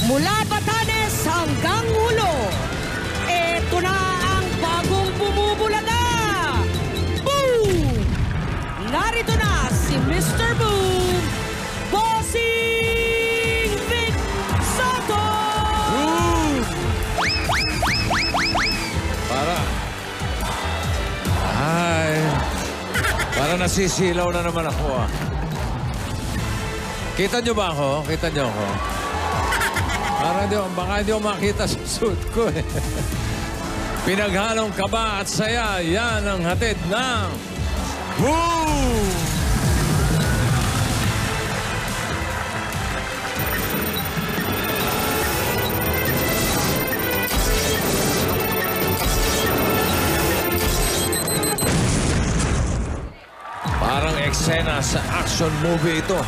Mula Batanes hanggang Ulo, eto na ang bagong bumubulaga! Boom! Narito na si Mr. Boom, Bossing Vic Soto! Para nasisilaw na naman ako ah. Kita nyo ba ako? Kita nyo ako? Baka hindi ko makita sa suit ko eh. Pinaghalong kaba at saya, yan ang hatid ng Boom! Parang eksena sa action movie ito.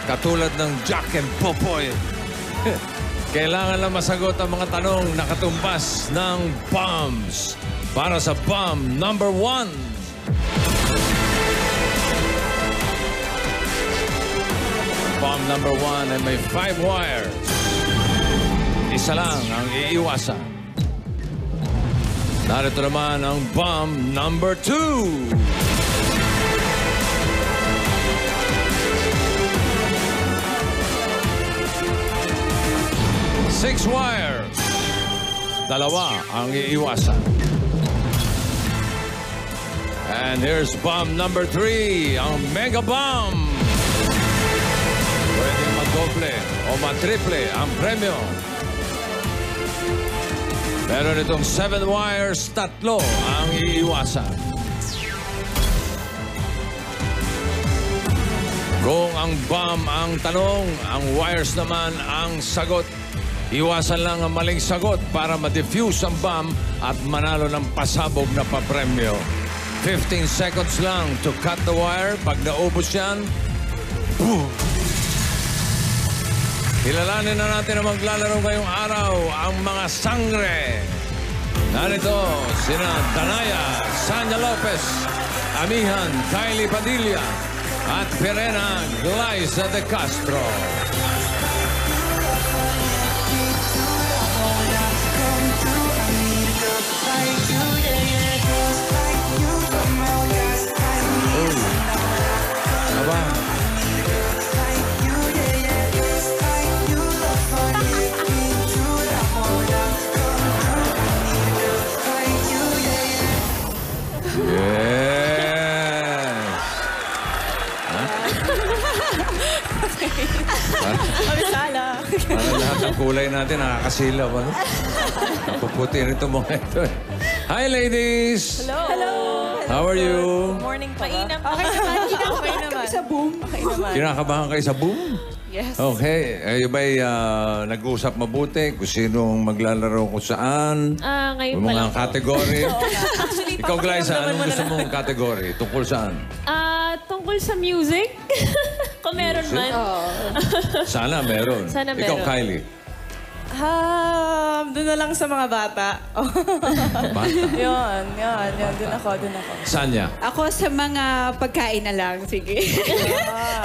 Katulad ng Jack and Popoy. Kailangan lang masagot ang mga tanong na katumbas ng bombs. Para sa bomb number 1. Bomb number 1 ay may 5 wires. Isa lang ang iiwasan. Narito naman ang bomb number 2. 6 wires. Dalawa ang iiwasan. And here's bomb number 3, ang mega bomb. Pwede madoble o matriple ang premyo. Meron itong 7 wires, 3 ang iiwasan. Kung ang bomb ang tanong, ang wires naman ang sagot. Iwasan lang ang maling sagot para ma-defuse ang bomb at manalo ng pasabog na papremyo. 15 seconds lang to cut the wire. Pag naubos yan, boom! Kilalanin na natin ang maglalaro ngayong araw, ang mga sangre. Narito, sina Danaya, Sanya Lopez, Amihan, Kylie Padilla, at Perena Glyza de Castro. Para lahat ng kulay natin nakakasilaw, ano? Napuputi rin itong mga ito. Hi, ladies! Hello! Hello! How are you? Good morning po. Mainam. Okay naman. Okay naman. Sa boom. Okay naman. Kinakabahan kayo sa boom? Yes. Okay. Kayo ba'y nag-uusap mabuti? Kung sinong maglalaro kung saan? Ngayon Yung pa mga lang po. category? Actually, Ikaw, Glyza, papakiramdaman anong mo gusto na mong category? Tungkol saan? Tungkol sa music. Kung meron man. Sana meron. Sana Ikaw, meron. Kylie. Doon na lang sa mga bata. Bata? Yun. Doon ako. Sanya? Ako sa mga pagkain na lang. Sige.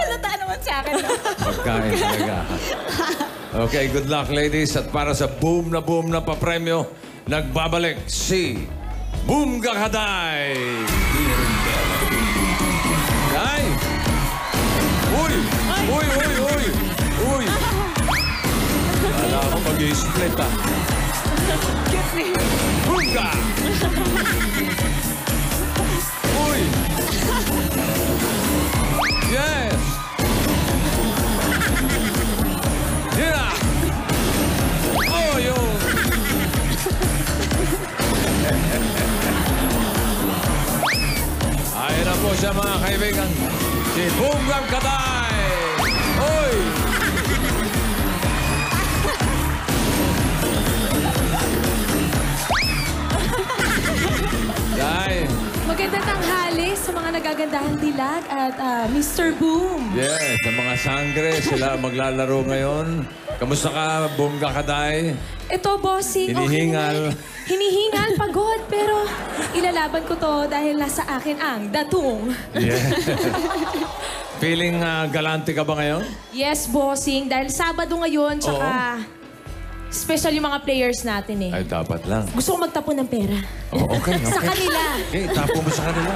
Halata naman sa akin. Pagkain talaga. Okay, good luck, ladies. At para sa boom na papremyo, nagbabalik si Boom Gakaday! Day! Uy! Wala ako mag-i-split ah. Boomga! Uy! Yes! Yeah! Oh, yun! Ayan na po siya, mga kaibigan. Si Boom Gakaday! Uy! Day! Magandang tanghali sa mga nagagandahang dilag at Mr. Boom. Yes, sa mga sangre, sila maglalaro ngayon. Kamusta ka, Boom Gakaday? Ito, bossing. Hinihingal. Okay naman. Hinihingal, pagod. Pero ilalaban ko to dahil nasa akin ang datung. Yeah. Feeling galante ka ba ngayon? Yes, bossing. Dahil Sabado ngayon, tsaka Special yung mga players natin eh. Ay, dapat lang. Gusto ko magtapon ng pera. Oh, okay, Sa okay. kanila. Okay, tapo mo sa kanila.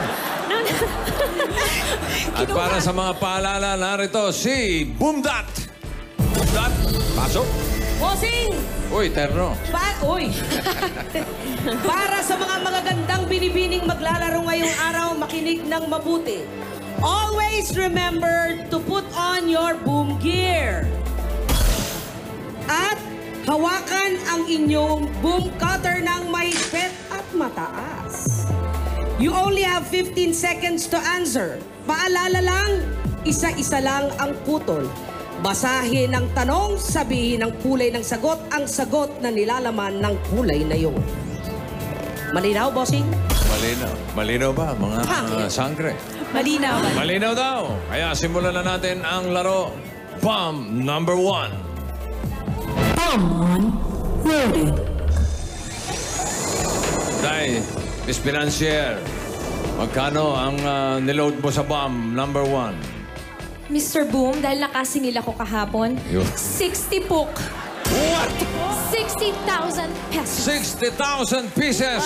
At para sa mga paalala, narito si Boomdat. Boomdat, pasok. Bossing! Uy, terno. Uy! Para sa mga magagandang binibining maglalaro ngayong araw, makinig ng mabuti. Always remember to put on your boom gear. At hawakan ang inyong boom cutter ng may pet at mataas. You only have 15 seconds to answer. Paalala lang, isa-isa lang ang putol. Basahin ang tanong, sabihin ang kulay ng sagot, ang sagot na nilalaman ng kulay na yun. Malinaw, bossing? Malinaw. Malinaw ba, mga sangre? Malinaw. Malinaw daw. Kaya simulan na natin ang laro. Bomb number 1. Day, Miss Financier, magkano ang niload mo sa bomb number 1? Mr. Boom, dahil nakasingil ako kahapon, Yun. 60 puk. What? 60,000 pesos. 60,000 pieces!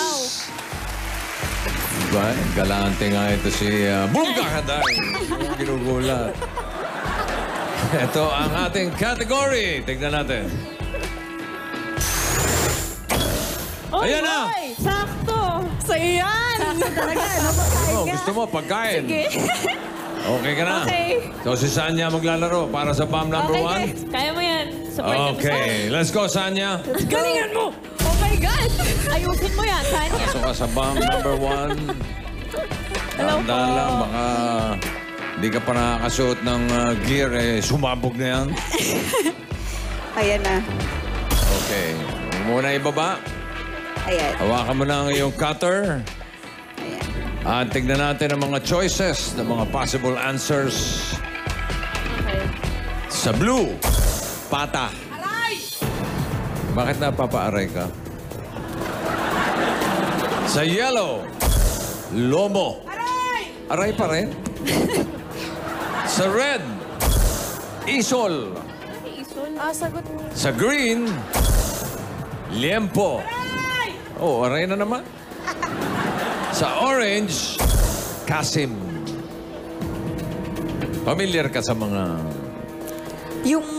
Diba? Galante nga ito si Boom Kakaday. Ginugulat. Ito ang ating category. Tignan natin. Ayan na! Sakto. Sa iyan. Sakto talaga. Oh, gusto mo, pagkain. Sige. Okay ka na? Okay. So si Sanya maglalaro para sa bomb number 1? Kaya mo yan. Support ka mo Okay, let's go, Sanya. Galingan mo! Oh my God! Ayusin mo yan, Sanya. Pasok ka sa bomb number 1. Hello po. Tandaan lang, baka hindi ka pa nakakasuot ng gear, sumabog na yan. Ayan na. Okay, huwag muna ibaba. Ayan. Hawakan mo na ang iyong cutter. Ayan. At tignan natin ang mga choices, ng mga possible answers. Sa blue, pata. Aray! Bakit napapaaray ka? Sa yellow, lomo. Aray! Aray pa rin? Sa red, isol. Sagot. Sa green, liempo. Oh, aray na naman. Sa orange, kasim. Familiar ka sa mga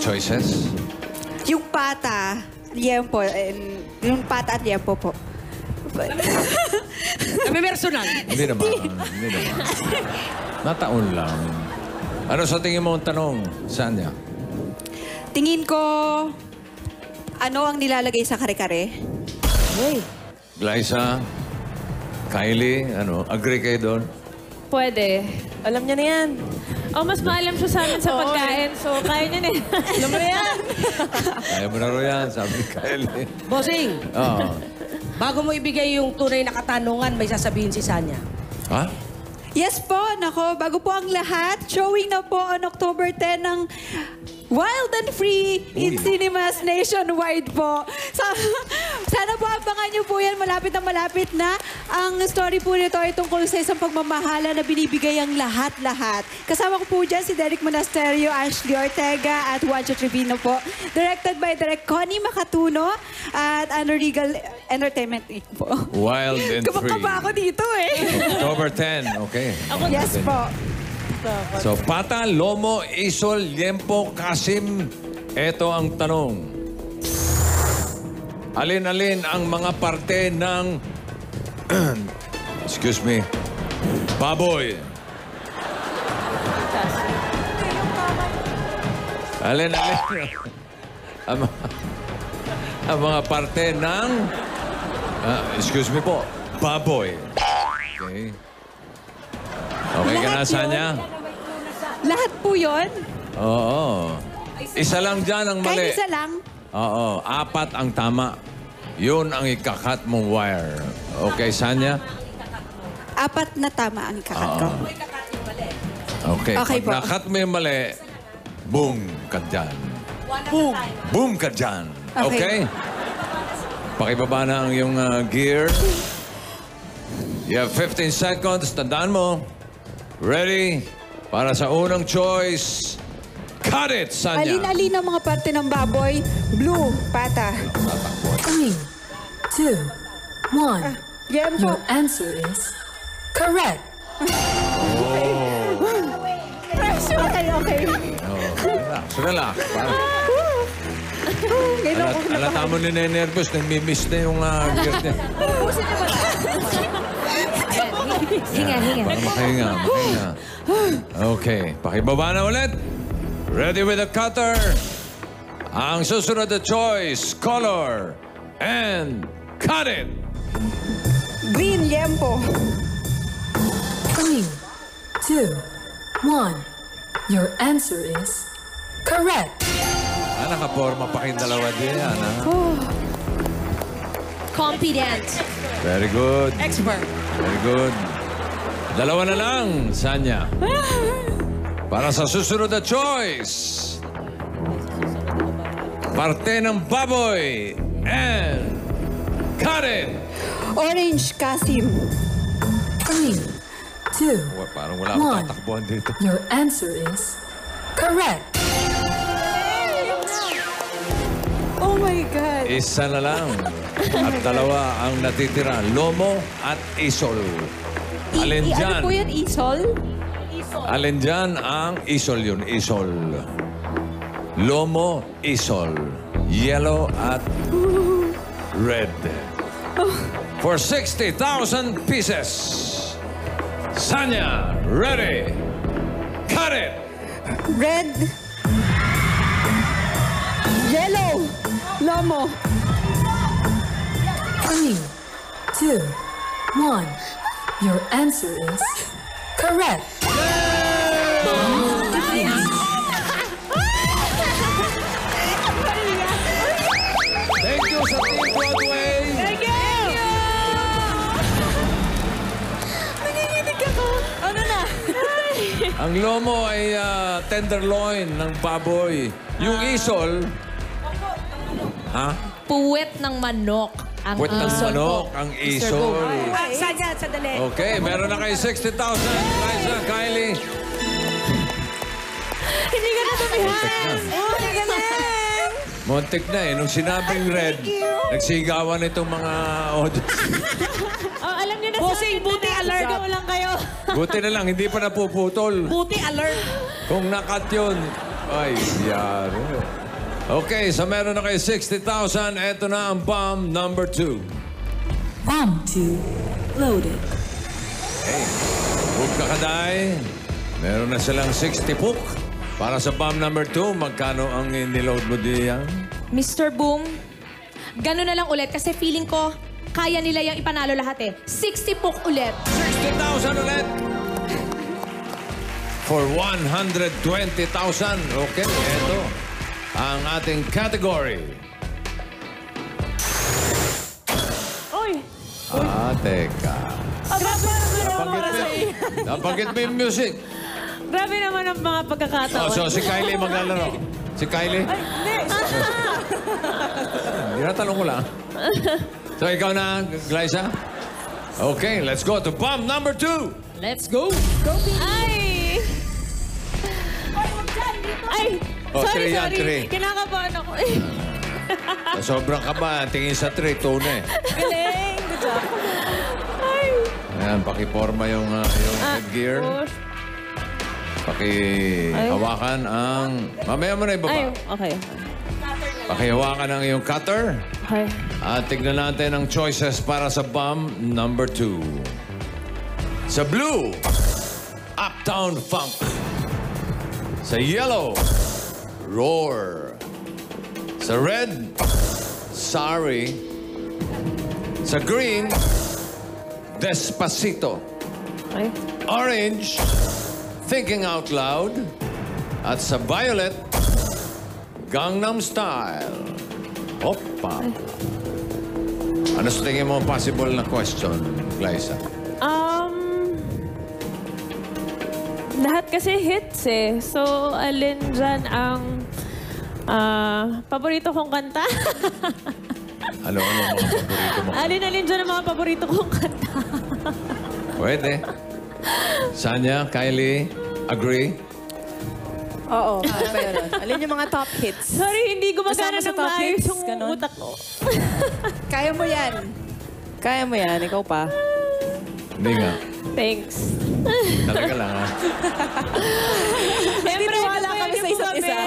choices? Yung pata, liempo, yung pata at liempo po. Kami personal. Hindi naman. Hindi naman. Nataon lang. Ano sa tingin mo ang tanong, Sanya? Tingin ko, ano ang nilalagay sa kare-kare? Glyza, Kylie, agree kayo doon? Pwede. Alam niya na yan. Mas maalam siya sa amin sa pagkain. So, kaya niya na yan. Alam mo na yan. Kaya mo na ro yan, sabi ni Kylie. Bossing, Oo. bago mo ibigay yung tunay na katanungan, may sasabihin si Sanya. Ha? Yes po, nako, bago po ang lahat, showing na po on October 10 ng Wild and Free in Uy. cinemas nationwide po. Sana po abangan niyo po yan, malapit na. Ang story po nito ay tungkol sa isang pagmamahala na binibigay ang lahat-lahat. Kasama ko po dyan si Derek Monasterio, Ashley Ortega at Juancho Trevino po. Directed by Direk Connie Macatuno at Ano Regal Entertainment Inc. po. Wild and Free. Kumakaba ako dito eh. October 10, okay. Yes po. So, pata, lomo, isol, liempo, kasim. Ito ang tanong. Alin-alin ang mga parte ng... excuse me. Baboy. Alin-alin ang mga parte ng... excuse me po. Baboy. Okay. Okay ka na, Sanya? Lahat po yun? Oo. Isa lang dyan ang mali. Kahit isa lang? Oo. 4 ang tama. Yun ang ikakat mong wire. Okay, Sanya? 4 na tama ang ikakat ko. Okay. Okay Pag po. nakat mo yung mali, boom ka dyan. Boom. Boom ka dyan. Okay? Okay. Pakibaba na ang iyong gear. You have 15 seconds. Tandaan mo. Ready? Para sa unang choice, Cut it, Sanya. Alin-alin ang mga parte ng baboy? Blue, pata. 3, 2, 1. Yempo. Your answer is correct. Okay. Relax, relax. Alata mo ninenervous, nagmi-miss na yung gear niya. Hinga. Para makahinga. Okay, pakibaba na ulit. Ready with the cutter. Ang susunod na choice, color, and cut it. Green, yempo. 3, 2, 1. Your answer is correct. Nakaporma pa kayong dalawa din, ha? Confident. Very good. Expert. Very good. Dalawa na lang, Sanya. Para sa susunod na choice. Parte ng baboy. And cut it. Orange, Kasim. 3, 2, Parang wala akong One. tatakbuhan dito. your answer is correct. Oh my God. Isa na lang. At dalawa ang natitira. Lomo at isol. Alin Ano dyan? po yan, isol? Alin dyan ang isol yun? Isol. Lomo, isol. Yellow at red. For 60,000 pieces. Sanya, ready. Cut it. Red. Yellow. Lomo. 3, 2, 1. Your answer is correct. Thank you sa Team Broadway. Ano na? Ang lomo ay tenderloin ng baboy. Yung isol... Ha? Puwet ng manok. Ang Puwet ng isol manok, po. ang Mr. isol. Go. Sanya, sadali. Okay, meron na kayo 60,000. Liza, Kylie. Hindi ka na tumihan. Montik na eh. Nung sinabing red, nagsigawan itong mga audience. Oh, alam niyo na Bossing, buti alert. Go lang kayo. Buti na lang, hindi pa napuputol. Buti alert. Kung nakat yun, ay, yari. Okay, so meron na kayo 60,000. Ito na ang bomb number 2. Bomb 2 loaded. Hey, huwag ka kaday. Meron na silang 60 puk. Para sa bomb number 2, magkano ang niload mo diyan? Mr. Boom, gano'n na lang ulit kasi feeling ko kaya nila yung ipanalo lahat eh. 60 puk ulit. 60,000 ulit. For 120,000. Okay, ito ang ating category. Oy. Teka. Nabanggit mo yung music. Grabe naman ang mga pagkakataon. So si Kylie maglalaro. Si Kylie? Tinatanong ko lang. So ikaw na, Glyza? Okay, let's go to bomb number 2. Let's go. Ay! Ay! Oh, Sorry, three yan, sorry. three. Kinakabahan ako. Sobrang kaba, tingin sa 3, 2 na eh. Galing. Good job. Ay! Ayan, pakiporma yung headgear. Push. Pakihawakan ang... Mamaya mo na Ay, ibaba. okay. Pakihawakan ang iyong cutter. Okay. At tignan natin ang choices para sa bomb number 2. Sa blue, Uptown Funk. Sa yellow, Roar. Sa red, Sorry. Sa green, Despacito. Okay. Orange, Thinking Out Loud. At sa violet, Gangnam Style. Opa. Ano sa tingin mo possible na question, Glyza? Lahat kasi hits eh. So, alin dyan ang paborito kong kanta? Ano mga paborito mo? Alin dyan ang mga paborito kong kanta? Pwede. Sanya, Kylie, agree? Oo, meron. Alin yung mga top hits? Sorry, hindi gumagana Kasama sa ng top maayos hits? yung Ganon? utak ko. Kaya mo yan. Kaya mo yan, ikaw pa. Hindi nga. Thanks. Talaga lang, ha? Siyempre, Tiwala kami sa isa't isa.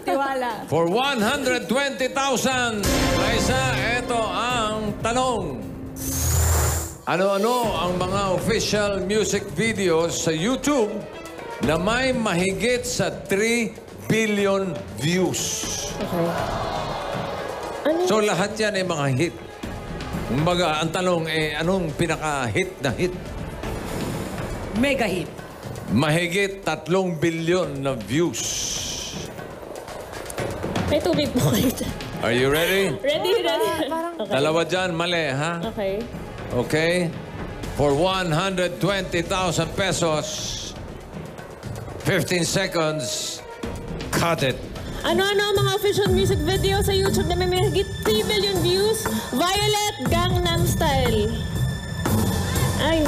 Tiwala. For 120,000, Liza, ito ang tanong. Ano-ano ang mga official music videos sa YouTube na may mahigit sa 3 billion views? So lahat yan ay mga hit. Kumbaga, ang tanong anong pinaka-hit na hit? Mega hit. Mahigit 3 billion na views. May tubig po kayo dyan. Are you ready? Ready? Okay. Dalawa dyan, mali, ha? Okay. Okay? For 120,000 pesos, 15 seconds, cut it. Ano-ano ang mga official music video sa YouTube na may mahigit 3 billion views? Violet, Gangnam Style. Ay.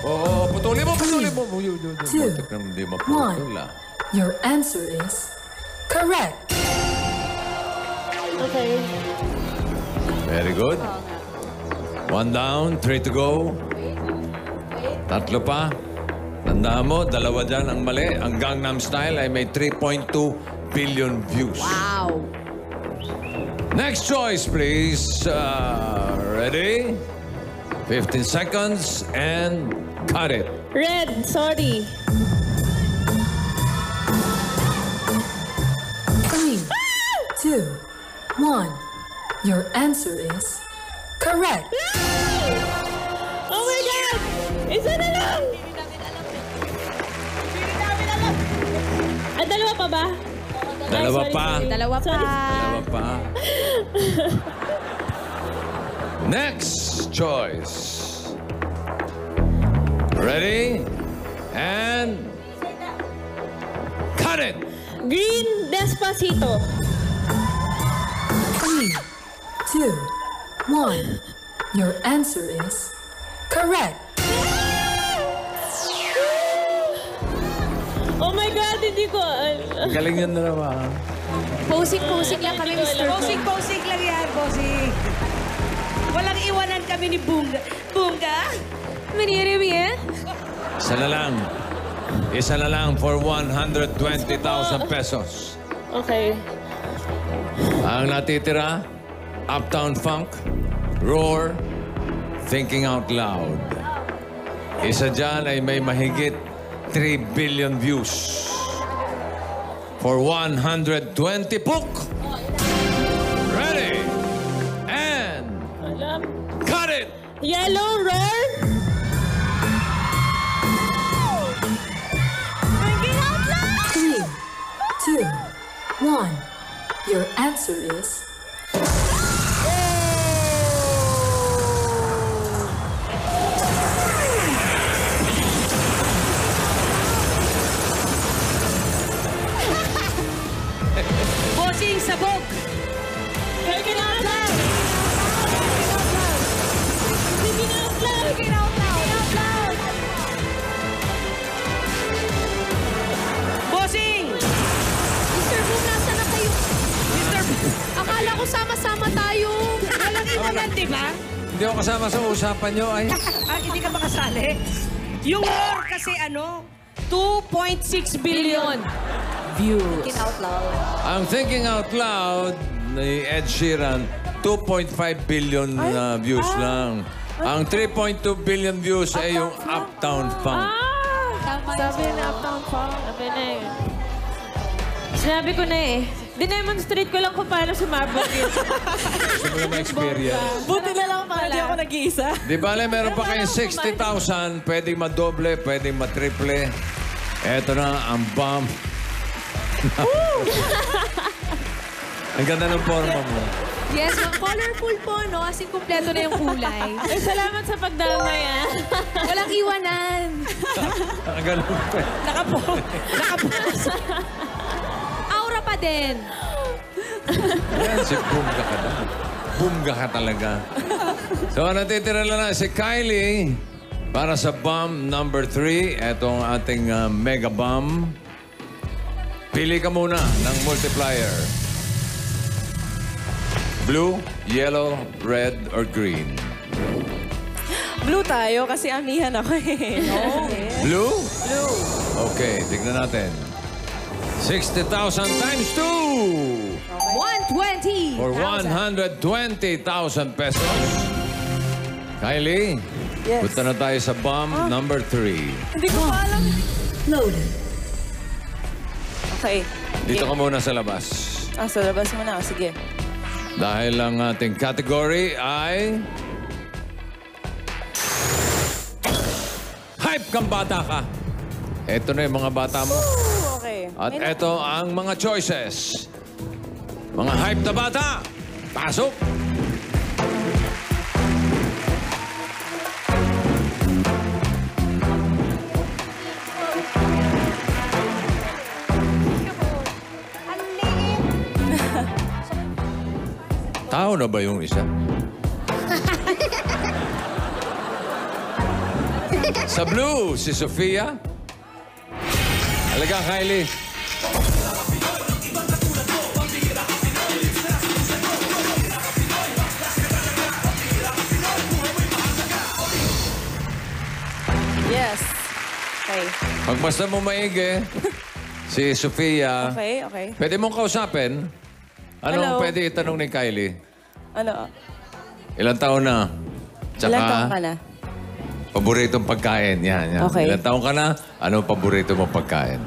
Oo, putuli mo. Two, Hindi maputol, ah. Your answer is correct. Okay. Very good. 1 down, 3 to go. 3 pa. Tandaan mo, 2 dyan ang mali. Ang Gangnam Style ay may 3.2 billion views. Wow. Next choice, please. Ready? 15 seconds and cut it. Red, sorry. 3, 2, 1. Your answer is correct. Oh my God! Isa na lang! Ah, dalawa pa ba? Dalawa Ay, sorry, pa. sorry. Dalawa pa. Dalawa pa. Next choice. Ready? And cut it. Green, Despacito. 3, 2, 1. Your answer is correct. Oh my God, hindi ko... Galing yan dalawa. Posing lang kami, Mr. Posing lang yan, posing. Walang iwanan kami ni Bunga. Bunga? Manirimi eh? Isa na lang for 120,000 pesos. Okay. Ang natitira, Uptown Funk, Roar, Thinking Out Loud. Isa dyan ay may mahigit 3 billion views. For 120 puk! Ready? And Alam. cut it! Yellow, Roar. 3, 2, 1. Your answer is Posing, sabog. Thinking out loud. Thinking out loud. Thinking out loud. Posing! Mr. Boom, nasa na kayo? Mr. Akala ko sama-sama tayo. Walang iwanan, di ba? Hindi ako kasama sa usapan nyo ay... Hindi ka makasali. Yung Roar kasi 2.6 billion views. Thinking out loud. Ang Thinking Out Loud ni Ed Sheeran, 2.5 billion na views lang. Ang 3.2 billion views ay yung Uptown Funk. Sabi na Uptown Funk. Sabi na eh. Sinabi ko na eh. Dinemonstrate ko lang kung paano sumabog yun. Gusto mo na ma-experience. Buti na lang para di ako nag-iisa. Di bale, meron pa kayong 60,000. Pwedeng madoble, pwedeng matriple. Eto na ang bomb. Ang ganda ng forma mo. Yes, ma'am. Colorful po, no? As in, kumpleto na yung kulay. Ay, salamat sa pagdamay ah. Walang iwanan. Ang ganun pa. Aura pa din. Yan, si Bumga ka daw. Bumga ka talaga. So, natitira lang si Kylie para sa bomb number 3. Ito ang ating mega bomb. Pili ka muna ng multiplier. Blue, yellow, red, or green? Blue tayo kasi amihan ako eh. No. Blue? Blue. Okay, tignan natin. 60,000 times 2 120. for 120,000 pesos. Kylie, Yes. punta na tayo sa bomb number 3. Hindi ko pa alam. Loaded. Okay. Dito ka muna sa labas. Sa labas mo na. Sige. Dahil ang ating category ay... Hype kang bata ka. Ito na yung mga bata mo. Okay. At ito ang mga choices. Mga hype na bata. Pasok! Tao na ba yung isa? Sa blue, si Sofia. Halika, Kylie. Yes. Okay. Pag basta mo maigi, si Sofia. Okay, okay. Pwede mong kausapin. Anong Hello. pwede itanong ni Kylie? Ano? Ilang taon na? Tsaka, Ilan taon ka na? paboritong pagkain. Yan. Okay. Ilang taon ka na? Anong paborito mong pagkain?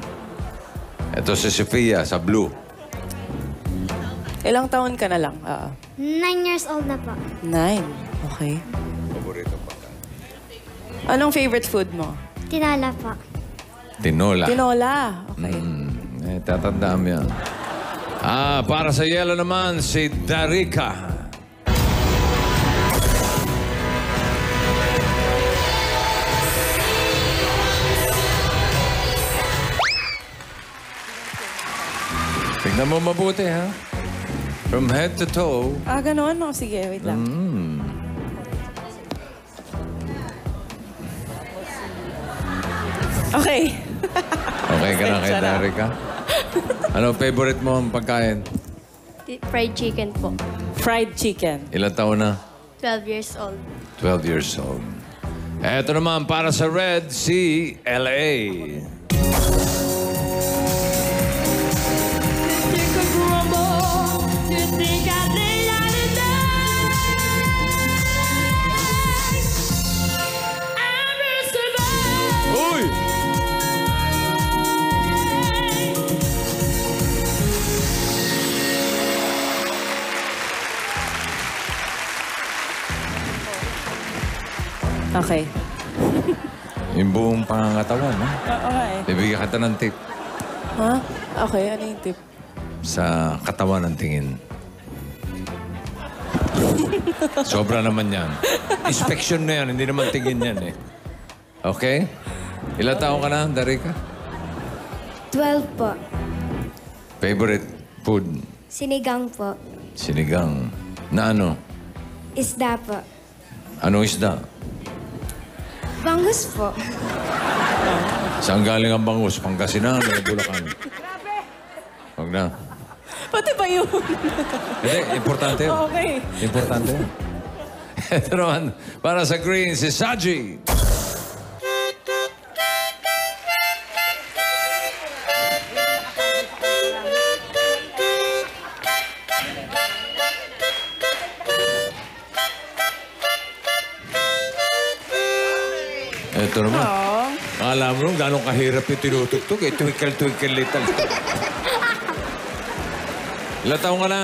Ito si Sofia sa blue. Ilang taon ka na lang? 9 years old na po. 9. Okay. Paboritong pagkain. Anong favorite food mo? Tinala po. Tinola. Tinola. Okay. Tatandaan mo yan. Para sa yellow naman, si Darika. Tignan mo mabuti, ha? From head to toe. Ganon? Oh, sige, wait lang. Okay. Okay ka na kay Sarap. Darika? Ano favorite mo ang pagkain? Fried chicken po. Fried chicken. Ilang taon na? 12 years old. 12 years old. Eto naman, para sa red, si L.A. Uy! Okay. Yung buong pangangatawan, ha? Okay. Bibigyan kita ng tip Ha? Okay, ano yung tip? sa katawan ng tingin. Sobra naman yan. Inspection na yan, hindi naman tingin yan eh. Okay? Ilang taon ka na, Darika? 12 po. Favorite food? Sinigang po. Sinigang. Na ano? Isda po. Anong isda? Bangus po. Saan galing ang bangus? Pangasinan o Bulacan? Huwag na. Pati ba yun? Hindi, importante yun. Okay. Importante yun. Ito naman, para sa green, si Saji. Ito naman. Alam mo, gano'ng kahirap yung tinutugtog. Eh, twinkle little. Ilang taong ka na?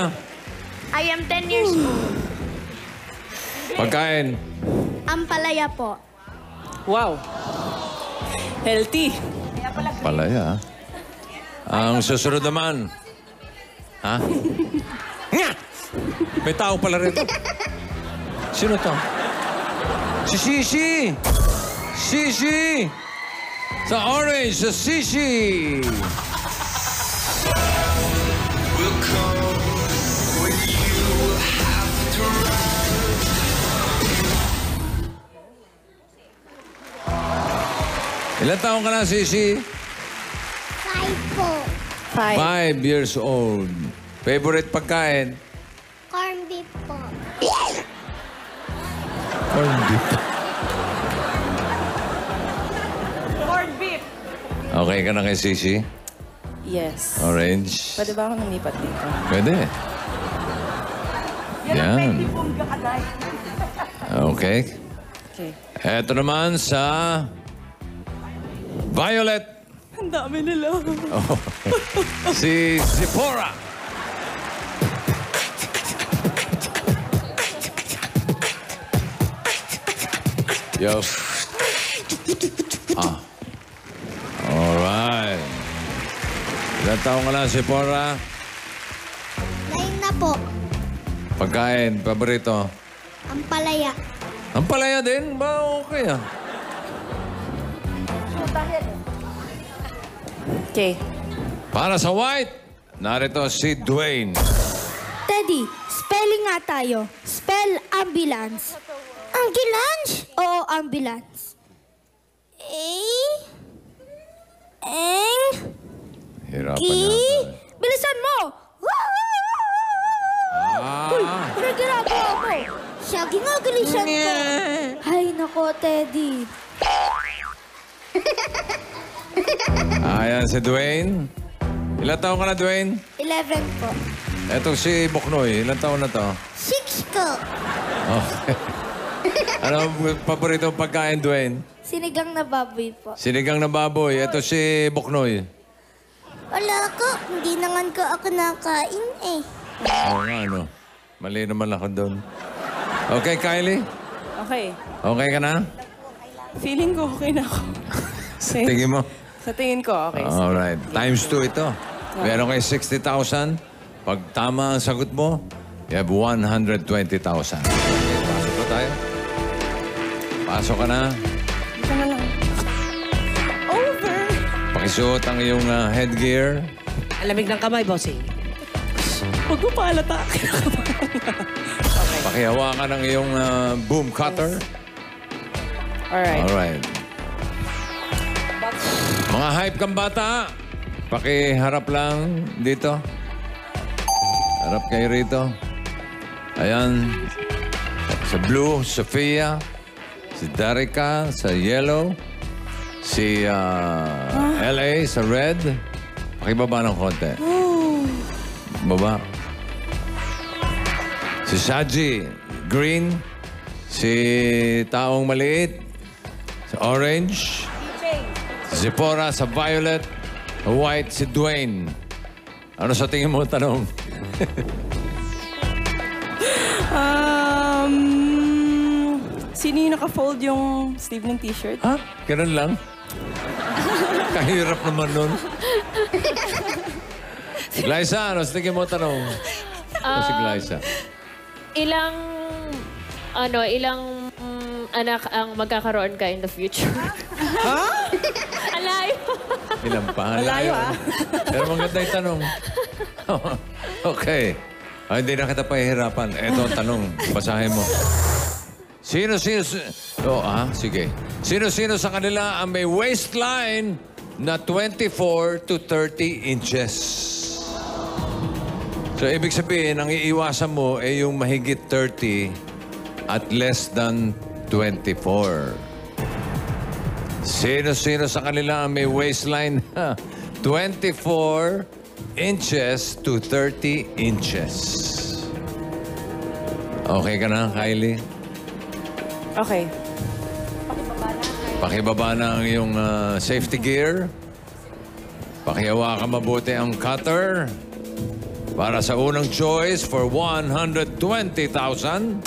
I am 10 years old. Pagkain. Ampalaya po. Wow. Healthy. Palaya. Ang susunod naman. Ha? Nga! May tao pala rito. Sino to? Si Sisi! Sisi! Sa orange, sa Sisi! Ilan taong ka na, Sisi? 5 po. 5 years old. Favorite pagkain? Corn beef po. Corned beef. Corned beef. Okay ka na kay Sisi? Yes. Orange? Pwede ba ako lumipat dito? Pwede. Yan. Okay. Okay. Eto naman sa Violet. Ang dami nila. Oh. Si Zipporah. Yo. Alright. Ilan taong ka na, Zipporah? 9 na po. Pagkain, paborito? Ang palaya. Ang palaya din? Ba, okay ah. Okay. Para sa white, narito si Dwayne. Teddy, spelling nga tayo. Spell ambulance. Ambulance? Oo, ambulance. Hirapan niya. Bilisan mo! Uy, ano ginagawa mo? Siya, ginagalisan ko. Ay, nako, Teddy. Ayan si Dwayne. Ilan taon ka na, Dwayne? 11 po. Eto si Boknoy. Ilan taon na to? 6 ko. Okay. Ano ang paborito mong pagkain, Dwayne? Sinigang na baboy po. Sinigang na baboy. Eto si Boknoy. Wala ko. Hindi naman ko ako nakain eh. Oo nga, ano. Mali naman ako doon. Okay, Kylie? Okay. Okay ka na? Feeling ko okay na ako. Tingin mo? Sa tingin ko, okay. Alright. Times 2 ito. Meron kayo 60,000. Pag tama ang sagot mo, you have 120,000. Okay, pasok na tayo. Pasok ka na. Ito na lang. Over! Pakisuot ang iyong headgear. Alamig ng kamay, bossing. Huwag mo paalata. Pakihawakan ang iyong boom cutter. Alright. Alright. Mga hype kang bata, pakiharap lang dito. Harap kayo rito. Ayan. Sa blue, Sophia. Si Darica sa yellow. Si LA sa red. Pakibaba ng konti. Baba. Si Shaji, green. Si Taong Maliit, sa orange. Si Zipporah sa violet. White si Dwayne. Ano sa tingin mo tanong? Sino yung naka-fold yung sleeve ng t-shirt? Ha? Ganun lang? Kahirap naman nun. Glyza, ano sa tingin mo tanong? Si Glyza. Ilang anak ang magkakaroon ka in the future? Alayo. Ilan pa? Layo Pero maganda yung tanong. Okay. Hindi na kita pahihirapan. Ito ang tanong. Basahin mo. Sino-sino... sige. Sino-sino sa kanila ang may waistline na 24 to 30 inches? So, ibig sabihin, ang iiwasan mo ay yung mahigit 30 at less than 24. Sino-sino sa kanila ang may waistline na 24 inches to 30 inches? Okay ka na, Kylie? Okay. Pakibaba na ang iyong safety gear. Pakihawakan mabuti ang cutter. Para sa unang choice for 120,000.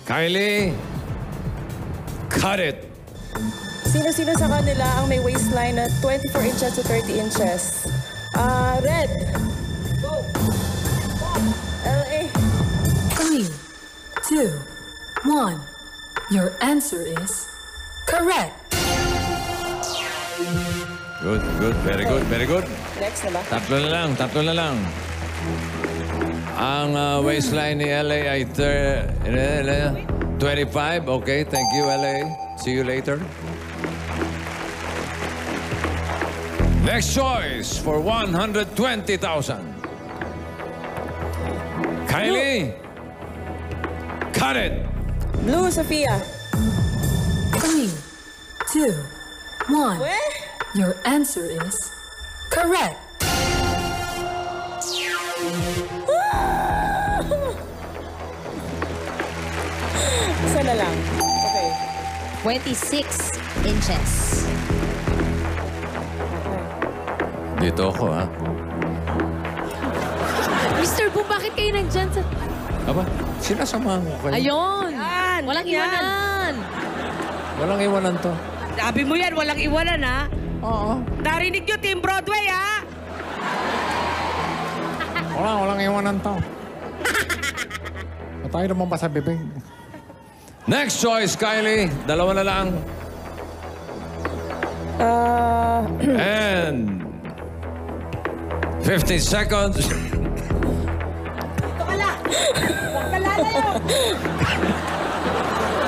Kylie, cut it. Sino-sino sa kanila ang may waistline na 24 inches to 30 inches? Red. Go. LA. 3, 2, 1. Your answer is correct. Good, good. Very good, very good. Next na ba? Tatlo na lang. Ang waistline ni LA ay 25. Okay, thank you, LA. See you later. Next choice for 120,000. Kylie, cut it. Blue, Sophia. 3, 2, 1. Your answer is correct. Isa na lang. Okay. 26 inches. Dito ako, ha? Mr. Boom, bakit kayo nandyan sa... Aba, sinasamahan ko kayo. Ayun! Yan, Walang yan. iwanan! Walang iwanan to. Sabi mo yan, walang iwanan, ha? Oo. Narinig nyo, Team Broadway, ha? Walang iwanan to. Tayo naman pa sa bibig. Next choice, Kylie. Dalawa na lang. And 50 seconds.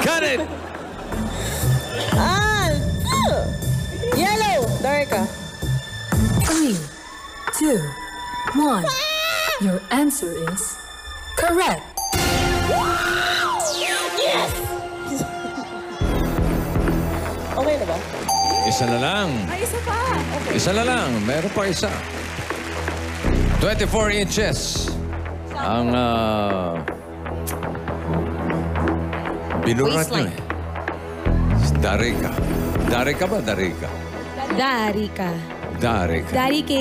Cut it! Yellow, Darka. 3, 2, 1. Your answer is correct. Okay na ba? Isa na lang. Ay, isa pa. Okay. Isa na lang. Meron pa isa. 24 inches. Ang binurat nyo Waistline. eh. Darika. Darika ba? Darika. Darika. Darika. Daddy K?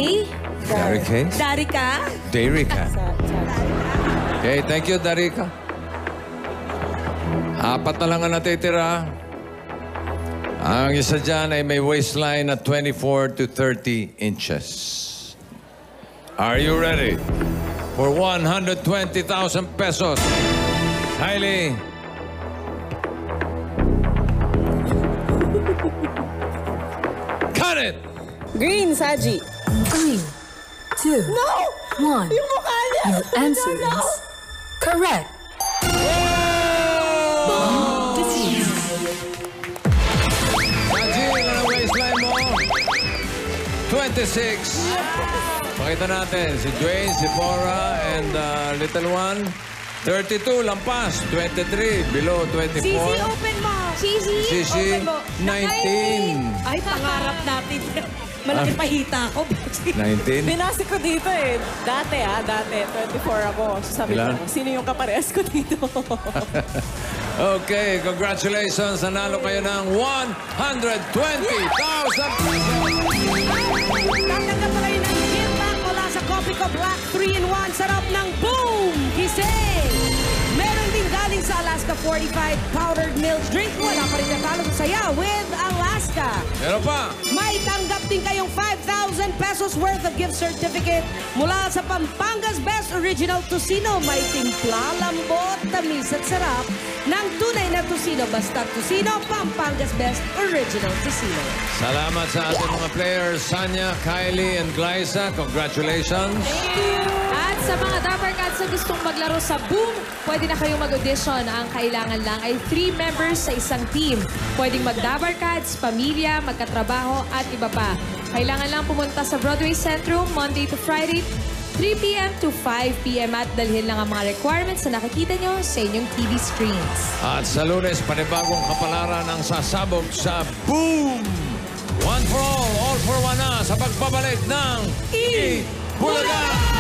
Darika? Darika? Darika. Okay, thank you, Darika. Apat na lang ang natitira. Ang isa dyan ay may waistline na 24 to 30 inches. Are you ready for 120,000 pesos? Kylie. Cut it! Green, Saji. 3, 2, 1. Your answer is correct. Saji, ano ang waistline mo? 26. Pakita natin si Dwayne, si Bora, and little one. 32, lampas. 23, below 24. Sisi, open mo. Cheesy! Sisi, 19. Ay, pangarap natin. Malaki pahita ko. 19. Binasi ko dito eh. Dati 24 ako. Sabi Ilan? ko, sino yung kaparehas ko dito? Okay, congratulations. Nanalo kayo ng 120,000 pesos. Tatanggap pa kayo ng gift bag mula sa Coffee Co Black 3-in-1. Sarap ng boom! Gising! Meron din galing sa Alaska 45 powdered milk drink. Wala pa rin natalo sa saya with Alaska. Meron pa. May tanggap din kayong 5,000 pesos worth of gift certificate mula sa Pampanga's Best Original Tocino. May timpla, lambot, tamis at sarap ng tunay na Tocino. Basta Tocino, Pampanga's Best Original Tocino. Salamat sa ating mga players, Sanya, Kylie, and Glyza. Congratulations. At sa mga Dapper Cats na gustong maglaro sa Boom, pwede na kayong mag-audition. Ang kailangan lang ay 3 members sa isang team. Pwedeng mag-Dapper Cats, pamilya, magkatrabaho, at iba pa. Kailangan lang pumunta sa Broadway Centrum Monday to Friday, 3 p.m. to 5 p.m. at dalhin lang ang mga requirements na nakikita nyo sa inyong TV screens. At sa Lunes, panibagong kapalaran ang sasabog sa Boom! One for all for one na sa pagbabalik ng Bulaga!